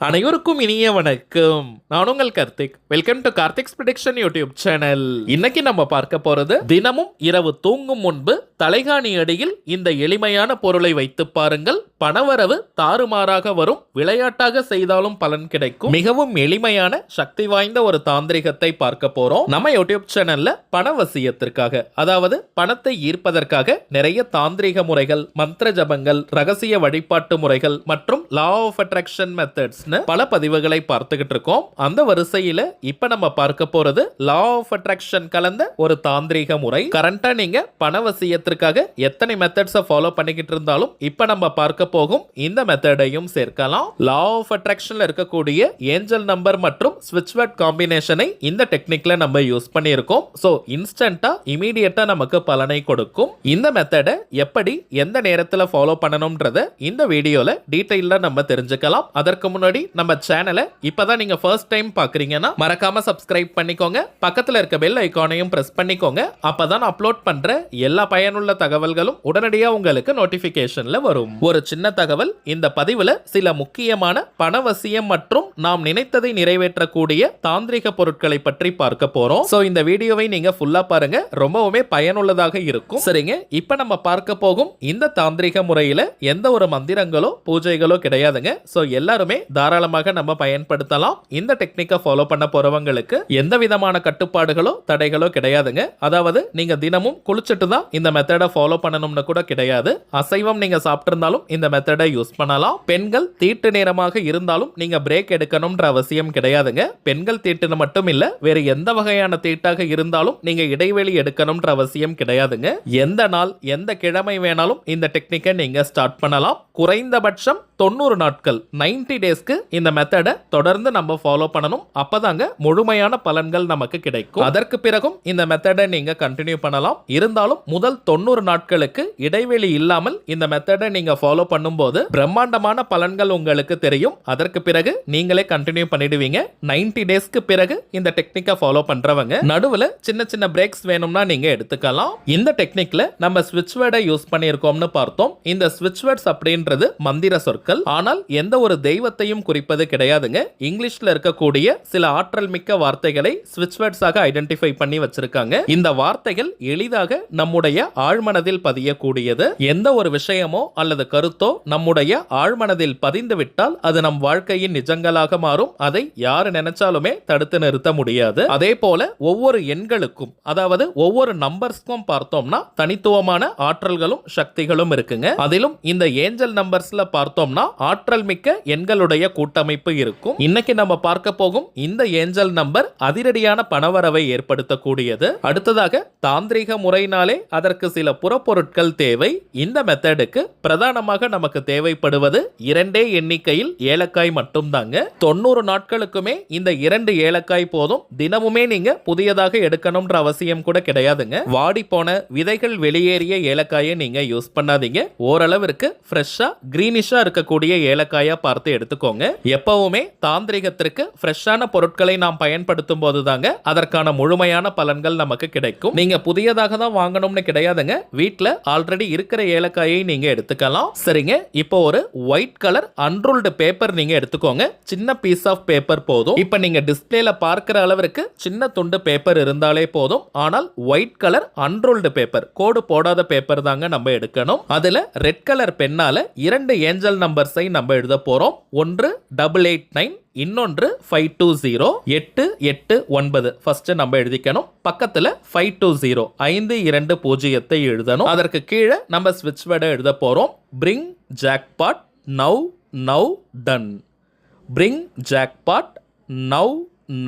அனைவருக்கும் இனிய வணக்கம். நான் உங்கள் Karthik. Welcome to Karthik's prediction YouTube channel. இன்னைக்கு நம்ம பார்க்க போறது, தினமும் இரவு தூங்கும் முன்பு தலைகாணி அடியில் இந்த எளிமையான பொருளை வைத்து பாருங்கள். பணவரவு தாறுமாறாக வரும். விளையாட்டாக செய்தாலும் பலன் கிடைக்கும். மிகவும் எளிமையான சக்தி வாய்ந்த ஒரு தாந்திரிகத்தை பார்க்க போறோம் நம்ம யூடியூப் சேனல்ல. பணவசியத்திற்காக, அதாவது பணத்தை ஈர்ப்பதற்காக நிறைய தாந்திரிக முறைகள், மந்திர ஜபங்கள், ரகசிய வழிபாட்டு முறைகள் மற்றும் லா ஆஃப் அட்ராக்ஷன் மெத்தட்ஸ் பல பதிவுகளை பார்த்துக்கிட்டு இருக்கோம். அந்த வரிசையில இப்ப நம்ம பார்க்க போறது லா ஆஃப் அட்ராக்ஷன் கலந்த ஒரு தாந்திரிக முறை. கரண்டா நீங்க பணவசியத்திற்காக எத்தனை மெத்தட்ஸை ஃபாலோ பண்ணிக்கிட்டு இருந்தாலும் இப்ப நம்ம பார்க்க போகும் இந்த மெத்தடையும் சேர்க்கலாம். லா ஆஃப் அட்ராக்ஷன்ல இருக்கக்கூடிய ஏஞ்சல் நம்பர் மற்றும் ஸ்விட்ச் வேர்ட் காம்பினேஷனை இந்த டெக்னிக்ல நம்ம யூஸ் பண்ணியிருக்கோம். சோ இன்ஸ்டன்டா இமீடியட்டா நமக்கு பலனை கொடுக்கும். இந்த மெத்தடை எப்படி எந்த நேரத்தில் ஃபாலோ பண்ணணும்ன்றத இந்த வீடியோல டீடைலா நம்ம தெரிஞ்சுக்கலாம். அதற்கு முன்னாடி நம்ம சேனலை இப்பதான் நீங்க ஃபர்ஸ்ட் டைம் பாக்குறீங்கன்னா மறக்காம சப்ஸ்கிரைப் பண்ணிக்கோங்க. பக்கத்துல இருக்க பெல் ஐகானையும் பிரஸ் பண்ணிக்கோங்க. அப்பதான் அப்லோட் பண்ற எல்லா பயனுள்ள தகவல்களும் உடனடியா உங்களுக்கு நோட்டிபிகேஷன்ல வரும். ஒரு சின்ன தகவல், இந்த பதிவுல சில முக்கியமான பணவசியம் மற்றும் நாம் நினைத்ததை நிறைவேற்றக்கூடிய தாந்திரிக பொருட்களை பற்றி பார்க்க போறோம். சோ இந்த வீடியோவை நீங்க ஃபுல்லா பாருங்க, ரொம்பவுமே பயனுள்ளதாக இருக்கும். சரிங்க, இப்ப நம்ம பார்க்க போகும் இந்த தாந்திரிக முறையில எந்த ஒரு மந்திரங்களோ பூஜைகளோ கிடையாதுங்க. சோ எல்லாருமே தாராளமாக நம்ம பயன்படுத்தலாம். இந்த டெக்னிக்கை ஃபாலோ பண்ண போறவங்களுக்கு எந்த விதமான கட்டுப்பாடுகளோ தடைகளோ கிடையாதுங்க. அதாவது நீங்க தினமும் குளிச்சுட்டு தான் இந்த மெத்தடை ஃபாலோ பண்ணணும்னு கூட கிடையாது. அசைவம் நீங்க சாப்பிட்டிருந்தாலும் இந்த மெத்தடை யூஸ் பண்ணலாம். பெண்கள் தீட்டு நேரமாக இருந்தாலும் நீங்க பிரேக் எடுக்கணும்ன்ற அவசியம் கிடையாதுங்க. பெண்கள் தீட்டுன்னு மட்டும் இல்ல, வேறு எந்த வகையான தீட்டாக இருந்தாலும் நீங்க இடைவெளி எடுக்கணும்ன்ற அவசியம் கிடையாதுங்க. எந்த நாள் எந்த கிழமை வேணாலும் இந்த டெக்னிக்கை நீங்க ஸ்டார்ட் பண்ணலாம். குறைந்தபட்சம் 90 நாட்கள் 90 டேஸ்க்கு இந்த மெத்தடை தொடர்ந்து நம்ம ஃபாலோ பண்ணணும். அப்பதாங்க முழுமையான பலன்கள் நமக்கு கிடைக்கும். அதற்கு பிறகும் இந்த மெத்தடை நீங்க கண்டினியூ பண்ணலாம். இருந்தாலும் முதல் 90 நாட்களுக்கு இடைவெளி இல்லாமல் இந்த மெத்தடை நீங்க ஃபாலோ பண்ணும்போது பிரம்மாண்டமான பலன்கள் உங்களுக்கு தெரியும். அதற்கு பிறகு நீங்களே கண்டினியூ பண்ணிடுவீங்க. 90 டேஸ்க்கு பிறகு இந்த டெக்னிக்கை ஃபாலோ பண்றவங்க நடுவுல சின்ன சின்ன பிரேக்ஸ் வேணும்னா நீங்க எடுத்துக்கலாம். இந்த டெக்னிக்ல நம்ம ஸ்விட்ச் வேர்டை யூஸ் பண்ணியிருக்கோம்னு பார்த்தோம். இந்த ஸ்விட்ச் வேர்ட்ஸ் அப்படின்றது மந்திர சொற்கள். ஆனால் எந்த ஒரு தெய்வத்தையும் குறிப்பது கிடையாதுங்க. இங்கிலீஷ்ல இருக்கக்கூடிய சில ஆற்றல் மிக்க வார்த்தைகளை ஸ்விட்ச் வேர்ட்ஸாக ஐடென்டிஃபை பண்ணி வச்சிருக்காங்க. இந்த வார்த்தைகள் எளிதாக நம்முடைய ஆழ்மனதில் பதியக்கூடியது. எந்த ஒரு விஷயமோ அல்லது கருத்தோ நம்முடைய ஆழ்மனதில் பதிந்து விட்டால் அது நம் வாழ்க்கையின் நிஜங்களாக மாறும். அதை யாரு நினைச்சாலுமே தடுத்து நிறுத்த முடியாது. அதே போல ஒவ்வொரு எண்களுக்கும், அதாவது ஒவ்வொரு நம்பர்ஸ்க்கும் பார்த்தோம்னா தனித்துவமான ஆற்றல்களும் சக்திகளும் இருக்குங்க. அதிலும் இந்த ஏஞ்சல் நம்பர்ஸ்ல பார்த்தோம்னா ஆற்றல் மிக்க எண்களுடைய கூட்டமைப்பு இருக்கும். இன்னைக்கு நம்ம பார்க்க போகும் இந்த ஏஞ்சல் நம்பர் அதிரடியான பணவரவை ஏற்படுத்தக்கூடியது. அடுத்ததாக தாந்திரிக முறையினாலே அதற்கு சில புறப்பொருட்கள் தேவை. இந்த மெத்தடுக்கு பிரதானமாக நமக்கு தேவைப்படுவது 2 எண்ணிக்கையில் ஏலக்காய் மட்டும் தாங்க. 90 நாட்களுக்குமே இந்த 2 ஏலக்காய் போதும். தினமுமே நீங்க புதியதாக எடுக்கணும்ன்ற அவசியம் கூட கிடையாதுங்க. வாடி போன விதைகள் வெளியேறிய ஏலக்காயை நீங்க யூஸ் பண்ணாதீங்க. ஓரளவிற்கு ஃப்ரெஷ்ஷா கிரீனிஷா இருக்கக்கூடிய ஏலக்காயா பார்த்து எடுத்துக்கோங்க. எப்பவுமே தாந்திரிகத்திற்கு ஃப்ரெஷ்ஷான பொருட்களை நாம் பயன்படுத்தும் போது தாங்க அதற்கான முழுமையான பலன்கள் நமக்கு கிடைக்கும். நீங்க புதியதாக தான் வாங்கணும்னு கிடையாதுங்க. வீட்ல ஆல்ரெடி இருக்கிற ஏலக்காயை நீங்க எடுத்துக்கலாம். சரிங்க, இப்போ ஒரு ஒயிட் கலர் அன்ரூல்டு பேப்பர் நீங்க எடுத்துக்கோங்க. சின்ன பீஸ் ஆஃப் பேப்பர் போதும். இப்போ நீங்க டிஸ்பிளேல பார்க்கிற அளவிற்கு சின்ன துண்டு பேப்பர் இருந்தாலே போதும். ஆனால் ஒயிட் கலர் அன்ரூல்டு பேப்பர், கோடு போடாத பேப்பர் தாங்க நம்ம எடுக்கணும். அதுல ரெட் கலர் பெண்ணால 2 ஏஞ்சல் நம்பர்ஸை நம்ம எழுத போறோம். ஒன்று 889, இன்னொன்று 520, 889 ஃபர்ஸ்ட் நம்ம எழுதிக்கணும். பக்கத்துல 520 520 எழுதணும். அதற்கு கீழே நம்ம ஸ்விட்ச் வேர்டை எழுத போறோம். Bring jackpot now now ton. Bring jackpot now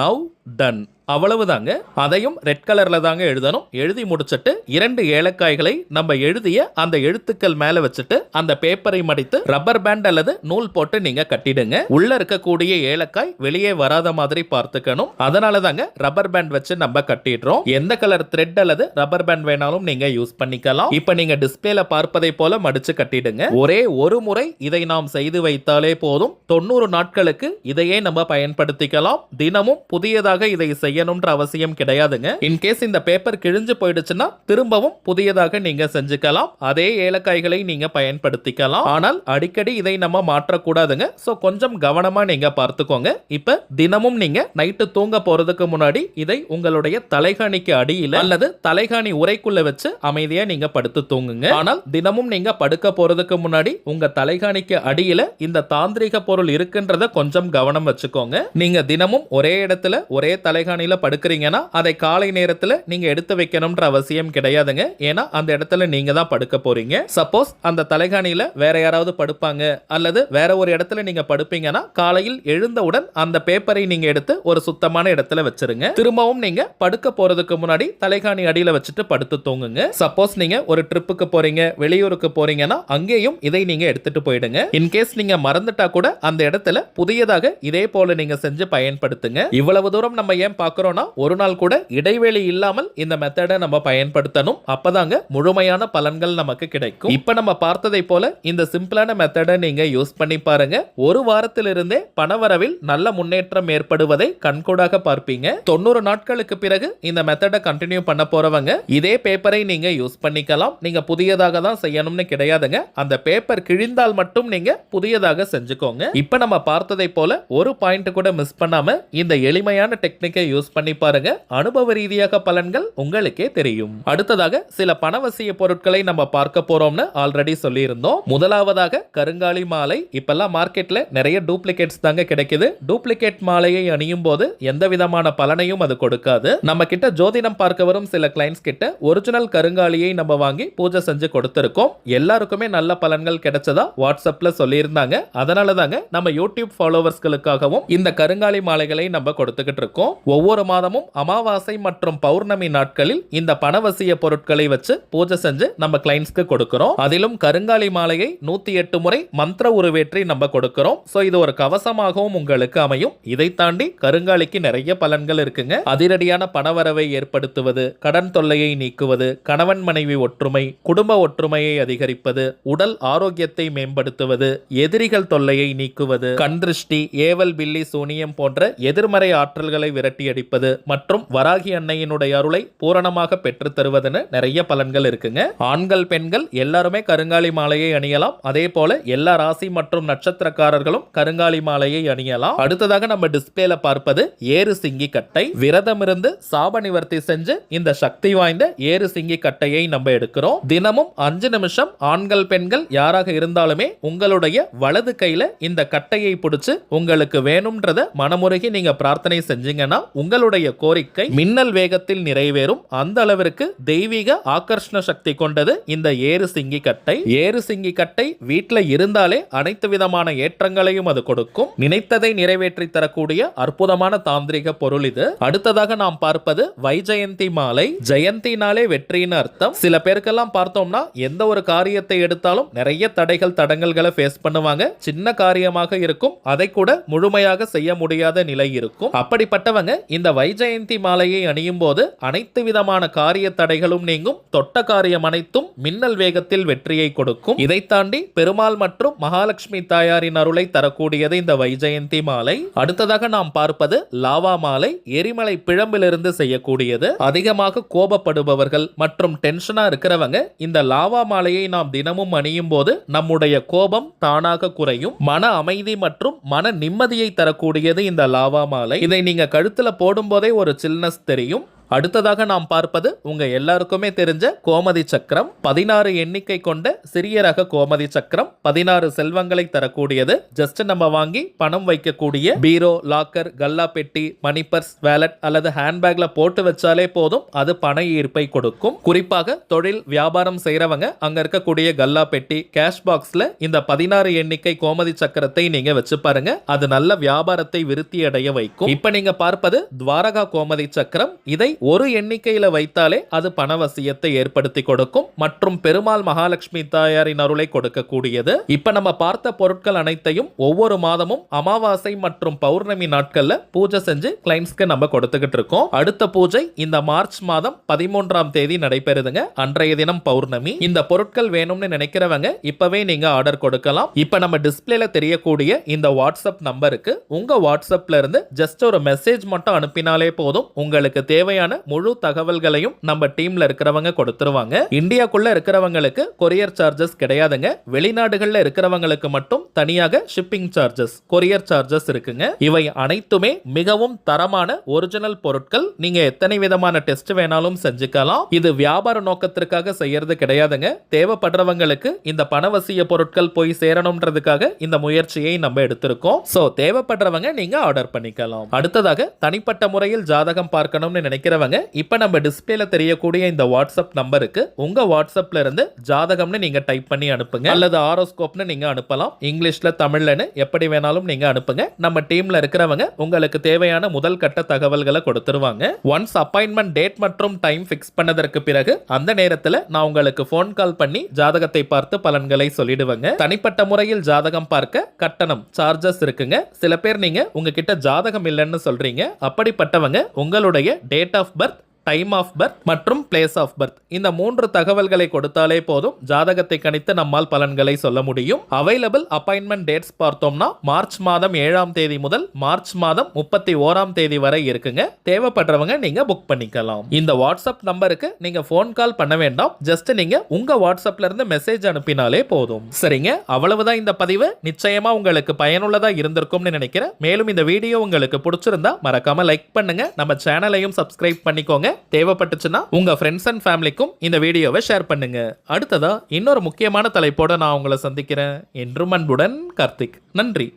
now ton. அவ்வளவுதாங்க. அதையும் ரெட் கலர்ல தாங்க எழுதணும். எழுதி முடிச்சிட்டு 2 ஏலக்காய்களை நம்ம எழுதிய அந்த எழுத்துக்கள் மேல வச்சுட்டு அந்த பேப்பரை மடித்து ரப்பர் பேண்ட் அல்லது நூல் போட்டு நீங்க கட்டிடுங்க. உள்ள இருக்கக்கூடிய ஏலக்காய் வெளியே வராத மாதிரி பார்த்துக்கணும். அதனால தாங்க ரப்பர் பேண்ட் வச்சு நம்ம கட்டிடுறோம். எந்த கலர் த்ரெட் அல்லது ரப்பர் பேண்ட் வேணாலும் நீங்க யூஸ் பண்ணிக்கலாம். இப்ப நீங்க டிஸ்பிளேல பார்ப்பதை போல மடிச்சு கட்டிடுங்க. ஒரே ஒரு முறை இதை நாம் செய்து வைத்தாலே போதும். 90 நாட்களுக்கு இதையே நம்ம பயன்படுத்திக்கலாம். தினமும் புதியதாக இதை செய்ய செய்யணும்ன்ற அவசியம் கிடையாதுங்க. இன்கேஸ் இந்த பேப்பர் கிழிஞ்சு போயிடுச்சுன்னா திரும்பவும் புதியதாக நீங்க செஞ்சுக்கலாம். அதே ஏலக்காய்களை நீங்க பயன்படுத்திக்கலாம். ஆனால் அடிக்கடி இதை நம்ம மாற்றக்கூடாதுங்க. சோ கொஞ்சம் கவனமா நீங்க பார்த்துக்கோங்க. இப்ப தினமும் நீங்க நைட்டு தூங்க போறதுக்கு முன்னாடி இதை உங்களுடைய தலைகாணிக்கு அடியில அல்லது தலைகாணி உரைக்குள்ள வச்சு அமைதியா நீங்க படுத்து தூங்குங்க. ஆனால் தினமும் நீங்க படுக்க போறதுக்கு முன்னாடி உங்க தலைகாணிக்கு அடியில இந்த தாந்திரிக பொருள் இருக்குன்றத கொஞ்சம் கவனம் வச்சுக்கோங்க. நீங்க தினமும் ஒரே இடத்துல ஒரே தலைகாணியில படுக்கிறீங்கன்னா அதை காலை நேரத்துல நீங்க எடுத்து வைக்கணும்ன்ற அவசியம் கிடையாதுங்க. ஏன்னா அந்த இடத்துல நீங்க தான் படுக்க போறீங்க. சப்போஸ் அந்த தலைகாணியில வேற யாராவது படுப்பாங்க அல்லது வேற ஒரு இடத்துல நீங்க படுப்பீங்கன்னா காலையில் எழுந்தவுடன் அந்த பேப்பரை நீங்க எடுத்து ஒரு சுத்தமான இடத்துல வச்சிருங்க. திரும்பவும் நீங்க படுக்க போறதுக்கு முன்னாடி தலைகாணி அடியில வச்சுட்டு படுத்து தூங்குங்க. சப்போஸ் நீங்க ஒரு ட்ரிப்புக்கு போறீங்க, வெளியூருக்கு போறீங்கன்னா அங்கேயும் இதை நீங்க எடுத்துட்டு போயிடுங்க. இன்கேஸ் நீங்க மறந்துட்டா கூட அந்த இடத்துல புதியதாக இதே போல நீங்க செஞ்சு பயன்படுத்துங்க. இவ்வளவு தூரம் நம்ம ஏன் பார்க்கறோம்னா ஒரு நாள் கூட இடைவெளி இல்லாமல் இந்த மெத்தடை நம்ம பயன்படுத்தணும். அப்பதாங்க முழுமையான பலன்கள் நமக்கு கிடைக்கும். இப்ப நம்ம பார்த்ததை போல இந்த சிம்பிளான மெத்தடை நீங்க யூஸ் பண்ணி பாருங்க. ஒரு வாரத்திலிருந்தே பணவரவில் நல்ல முன்னேற்றம் ஏற்படுவதை கண்கூடாக பார்ப்பீங்க. 90 நாட்களுக்கு பிறகு இந்த மெத்தடை கண்டினியூ பண்ண போறவங்க இதே பேப்பரை நீங்க யூஸ் பண்ணிக்கலாம். நீங்க புதியதாக தான் செய்யணும்னு கிடையாதுங்க. அந்த பேப்பர் கிழிந்தால் மட்டும் நீங்க புதியதாக செஞ்சுக்கோங்க. இப்ப நம்ம பார்த்ததை போல ஒரு பாயிண்ட் கூட மிஸ் பண்ணாம இந்த எளிமையான டெக்னிக்கை யூஸ் பண்ணி பாருங்க. அனுபவ ரீதியாக பலன்கள் உங்களுக்கே தெரியும். அடுத்ததாக சில பணவசிய பொருட்களை நம்ம பார்க்க போறோம்னு ஆல்ரெடி சொல்லி இருந்தோம். முதலாவதாக கருங்காலி மாலை. இப்பெல்லாம் மார்க்கெட்ல நிறைய டூப்ளிகேட்ஸ் தாங்க கிடைக்குது. டூப்ளிகேட் மாலையை அணியும் போது எந்த விதமான பலனையும் அது கொடுக்காது. நம்ம கிட்ட ஜோதிடம் பார்க்க வரும் சில கிளைண்ட்ஸ் கிட்ட ஒரிஜினல் கருங்காலியை நம்ம வாங்கி பூஜை செஞ்சு கொடுத்திருக்கோம். எல்லாருக்குமே நல்ல பலன்கள் கிடைச்சதா வாட்ஸ்அப்ல சொல்லியிருந்தாங்க. அதனால தாங்க நம்ம யூடியூப் ஃபாலோவர்ஸ்களுக்காகவும் இந்த கருங்காலி மாலைகளை நம்ம கொடுத்துக்கிட்டு இருக்கோம். ஒவ்வொரு மாதமும் அமாவாசை மற்றும் பௌர்ணமி நாட்களில் இந்த பணவசிய பொருட்களை வச்சு பூஜை செஞ்சு நம்ம கிளைண்ட்ஸ்க்கு கொடுக்கிறோம். அதிலும் கருங்காலி மாலையை 108 முறை மந்திர உருவேற்றி நம்ம கொடுக்கிறோம். சோ இது ஒரு கவசமாகவும் உங்களுக்கு அமையும். இதை தாண்டி கருங்காலிக்கு நிறைய பலன்கள் இருக்குங்க. அதிரடியான பணவரவை ஏற்படுத்துவது, கடன் தொல்லையை நீக்குவது, கணவன் மனைவி ஒற்றுமை, குடும்ப ஒற்றுமையை அதிகரிப்பது, உடல் ஆரோக்கியத்தை மேம்படுத்துவது, எதிரிகள் தொல்லையை நீக்குவது, கண்திருஷ்டி, ஏவல் பில்லி சூனியம் போன்ற எதிர்மறை ஆற்றல்களை விரட்டி அடிப்பது மற்றும் வராகி அன்னையினுடைய அருளை பூரணமாக பெற்று தருவதுன்னு நிறைய பலன்கள் இருக்குங்க. ஆண்கள் பெண்கள் எல்லாருமே கருங்காலி மாலையை அணியலாம். அதே போல எல்லா ராசி மற்றும் நட்சத்திரக்காரர்களும் கருங்காலி மாலையை அணியலாம். அடுத்ததாக நம்ம டிஸ்பிளேல பார்ப்பது ஏறு சிங்கி கட்டை. விரதம் இருந்து சாப நிவர்த்தி செஞ்சு இந்த சக்தி வாய்ந்த ஏறு சிங்கி கட்டையை நம்ம எடுக்கிறோம். தினமும் 5 நிமிஷம் ஆண்கள் பெண்கள் யாராக இருந்தாலுமே உங்களுடைய வலது கையில இந்த கட்டையை பிடிச்சு உங்களுக்கு வேணும்ன்றத மனமுருகி நீங்க பிரார்த்தனை செஞ்சீங்கன்னா உங்களுடைய கோரிக்கை மின்னல் வேகத்தில் நிறைவேறும். அந்த அளவிற்கு தெய்வீக ஆகர்ஷண சக்தி கொண்டது இந்த ஏறு சிங்கி கட்டை. ஏறு சிங்கி கட்டை வீட்டில் இருந்தாலே அனைத்து விதமான ஏற்றங்களையும் அது கொடுக்கும். நினைத்ததை நிறைவேற்றி தரக்கூடிய அற்புதமான தாந்திரிக பொருள் இது. அடுத்ததாக நாம் பார்ப்பது வைஜெயந்தி மாலை. ஜெயந்தினாலே வெற்றின்னு அர்த்தம். சில பேருக்கெல்லாம் பார்த்தோம்னா எந்த ஒரு காரியத்தை எடுத்தாலும் நிறைய தடைகள் தடங்கல்களை ஃபேஸ் பண்ணுவாங்க. சின்ன காரியமாக இருக்கும், அதை கூட முழுமையாக செய்ய முடியாத நிலை இருக்கும். அப்படிப்பட்டவங்க இந்த வைஜெயந்தி மாலையை அணியும் போது அனைத்து விதமான காரிய தடைகளும் நீங்கும். தொட்ட காரியம் அனைத்தும் மின்னல் வேகத்தில் வெற்றியை கொடுக்கும். இதை தாண்டி பெருமாள் மற்றும் மகாலட்சுமி தாயாரின் அருளை தரக்கூடியது இந்த வைஜெயந்தி மாலை. அடுத்ததாக நாம் பார்ப்பது லாவா மாலை. எரிமலை பிழம்பிலிருந்து செய்யக்கூடியது. அதிகமாக கோபப்படுபவர்கள் மற்றும் டென்ஷனா இருக்கிறவங்க இந்த லாவா மாலையை நாம் தினமும் அணியும் போது நம்முடைய கோபம் தானாக குறையும். மன அமைதி மற்றும் மன நிம்மதியை தரக்கூடியது இந்த லாவா மாலை. இதை நீங்க கழுத்துல போடும் போதே ஒரு சில்னஸ் தெரியும். அடுத்ததாக நாம் பார்ப்பது உங்க எல்லாருக்குமே தெரிஞ்ச கோமதி சக்கரம். 16 எண்ணிக்கை கொண்ட சிறிய ரக கோமதி சக்கரம் 16 செல்வங்களை தரக்கூடியது. ஜஸ்ட் நம்ம வாங்கி பணம் வைக்கக்கூடிய பீரோ, லாக்கர், கல்லா பெட்டி, மணி பர்ஸ், வேலட் அல்லது ஹேண்ட்பேக்ல போட்டு வச்சாலே போதும், அது பண ஈர்ப்பை கொடுக்கும். குறிப்பாக தொழில் வியாபாரம் செய்யறவங்க அங்க இருக்கக்கூடிய கல்லா பெட்டி, கேஷ் பாக்ஸ்ல இந்த 16 எண்ணிக்கை கோமதி சக்கரத்தை நீங்க வச்சு பாருங்க. அது நல்ல வியாபாரத்தை விருத்தி அடைய வைக்கும். இப்ப நீங்க பார்ப்பது துவாரகா கோமதி சக்கரம். இதை ஒரு எண்ணிக்கையில வைத்தாலே அது பணவசியத்தை ஏற்படுத்தி கொடுக்கும் மற்றும் பெருமாள் மகாலட்சுமி தாயாரின் அருளை கொடுக்கக்கூடியது. இப்ப நம்ம பார்த்த பொருட்கள் அனைத்தையும் ஒவ்வொரு மாதமும் அமாவாசை மற்றும் பௌர்ணமி நாட்கள்ல பூஜை செஞ்சு கிளைண்ட்ஸ்க்கு நம்ம கொடுத்துக்கிட்டு இருக்கோம். அடுத்த பூஜை இந்த மார்ச் மாதம் 13ஆம் தேதி நடைபெறுதுங்க. அன்றைய தினம் பௌர்ணமி. இந்த பொருட்கள் வேணும்னு நினைக்கிறவங்க இப்பவே நீங்க ஆர்டர் கொடுக்கலாம். இப்ப நம்ம டிஸ்பிளேல தெரியக்கூடிய இந்த வாட்ஸ்அப் நம்பருக்கு உங்க வாட்ஸ்அப்ல இருந்து ஜஸ்ட் ஒரு மெசேஜ் மட்டும் அனுப்பினாலே போதும். உங்களுக்கு தேவையான முழு தகவல்களையும் நம்ம டீம்ல இருக்கிறவங்க கொடுத்துருவாங்க. இந்தியாக்குள்ள இருக்கிறவங்களுக்கு கொரியர் சார்ஜஸ் கிடையாதுங்க. வெளிநாடுகள்ல இருக்கிறவங்களுக்கு மட்டும் தனியாக ஷிப்பிங் சார்ஜஸ், கொரியர் சார்ஜஸ் இருக்குங்க. இவை அனைத்துமே மிகவும் தரமான ஒரிஜினல் பொருட்கள். நீங்க எத்தனை விதமான டெஸ்ட் வேணாலும் செஞ்சுக்கலாம். இது வியாபார நோக்கத்திற்காக செய்யறது கிடையாதுங்க. தேவைப்படுறவங்களுக்கு இந்த பணவசிய பொருட்கள் போய் சேரணும்ன்றதுக்காக இந்த முயற்சியை நம்ம எடுத்திருக்கோம். சோ தேவைப்படுறவங்க நீங்க ஆர்டர் பண்ணிக்கலாம். அடுத்ததாக தனிப்பட்ட முறையில் ஜாதகம் பார்க்கணும்னு நினைக்கிறவங்க இப்ப நம்ம டிஸ்பிளேல தெரியக்கூடிய இந்த வாட்ஸ்அப் நம்பருக்கு உங்க வாட்ஸ்அப்ல இருந்து ஜாதகம்னு நீங்க டைப் பண்ணி அனுப்புங்க. அல்லது ஆரோஸ்கோப்னு நீங்க அனுப்பலாம். இங்கிலீஷ்ல தமிழ்லன்னு எப்படி வேணாலும் நீங்க அனுப்புங்க. நம்ம டீம்ல இருக்கிறவங்க உங்களுக்கு தேவையான முதல் கட்ட தகவல்களை கொடுத்துருவாங்க. ஒன்ஸ் அப்பாயின்மெண்ட் டேட் மற்றும் டைம் ஃபிக்ஸ் பண்ணதற்கு பிறகு அந்த நேரத்தில் நான் உங்களுக்கு ஃபோன் கால் பண்ணி ஜாதகத்தை பார்த்து பலன்களை சொல்லிடுவேங்க. தனிப்பட்ட முறையில் ஜாதகம் பார்க்க கட்டணம் சார்ஜஸ் இருக்குங்க. சில பேர் நீங்க உங்ககிட்ட ஜாதகம் இல்லைன்னு சொல்றீங்க. அப்படிப்பட்டவங்க உங்களுடைய date of birth, time of birth மற்றும் பிளேஸ் ஆஃப் பர்த் இந்த 3 தகவல்களை கொடுத்தாலே போதும் ஜாதகத்தை கணித்து நம்மால் பலன்களை சொல்ல முடியும். அவைலபிள் அப்பாயின்மெண்ட் டேட்ஸ் பார்த்தோம்னா மார்ச் மாதம் 7ஆம் தேதி முதல் மார்ச் மாதம் 31ஆம் தேதி வரை இருக்குங்க. தேவைப்படுறவங்க நீங்க புக் பண்ணிக்கலாம். இந்த வாட்ஸ்அப் நம்பருக்கு நீங்க ஃபோன் கால் பண்ண வேண்டாம். ஜஸ்ட் நீங்க உங்க வாட்ஸ்அப்ல இருந்து மெசேஜ் அனுப்பினாலே போதும். சரிங்க, அவ்வளவுதான் இந்த பதிவு. நிச்சயமா உங்களுக்கு பயனுள்ளதா இருந்திருக்கும்னு நினைக்கிறேன். மேலும் இந்த வீடியோ உங்களுக்கு பிடிச்சிருந்தா மறக்காம லைக் பண்ணுங்க. நம்ம சேனலையும் சப்ஸ்கிரைப் பண்ணிக்கோங்க. தேவைப்பட்டுச்சுன்னா உங்க ஃப்ரெண்ட்ஸ் அண்ட் ஃபேமிலிக்கும் இந்த வீடியோவை ஷேர் பண்ணுங்க. அடுத்ததா இன்னொரு முக்கியமான தலைப்போட நான் உங்களை சந்திக்கிறேன். என்றும் அன்புடன் கார்த்திக். நன்றி.